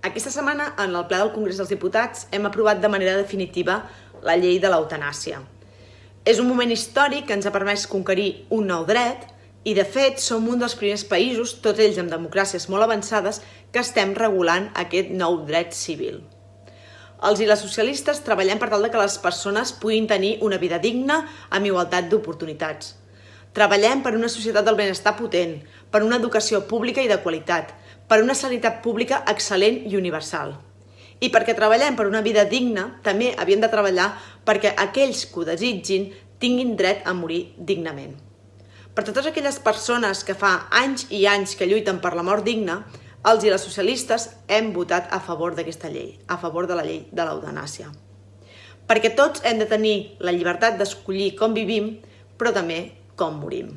Aquesta setmana, en el ple del Congrés dels Diputats, hem aprovat de manera definitiva la llei de l'eutanàsia. És un moment històric que ens ha permès conquerir un nou dret i, de fet, som un dels primers països, tots ells amb democràcies molt avançades, que estem regulant aquest nou dret civil. Els i les socialistes treballem per tal que les persones puguin tenir una vida digna amb igualtat d'oportunitats. Treballem per una societat del benestar potent, per una educació pública i de qualitat, per una sanitat pública excel·lent i universal. I perquè treballem per una vida digna, també havíem de treballar perquè aquells que ho desitgin tinguin dret a morir dignament. Per totes aquelles persones que fa anys i anys que lluiten per la mort digna, els i les socialistes hem votat a favor d'aquesta llei, a favor de la llei de l'eutanàsia. Perquè tots hem de tenir la llibertat d'escollir com vivim, però també com morim.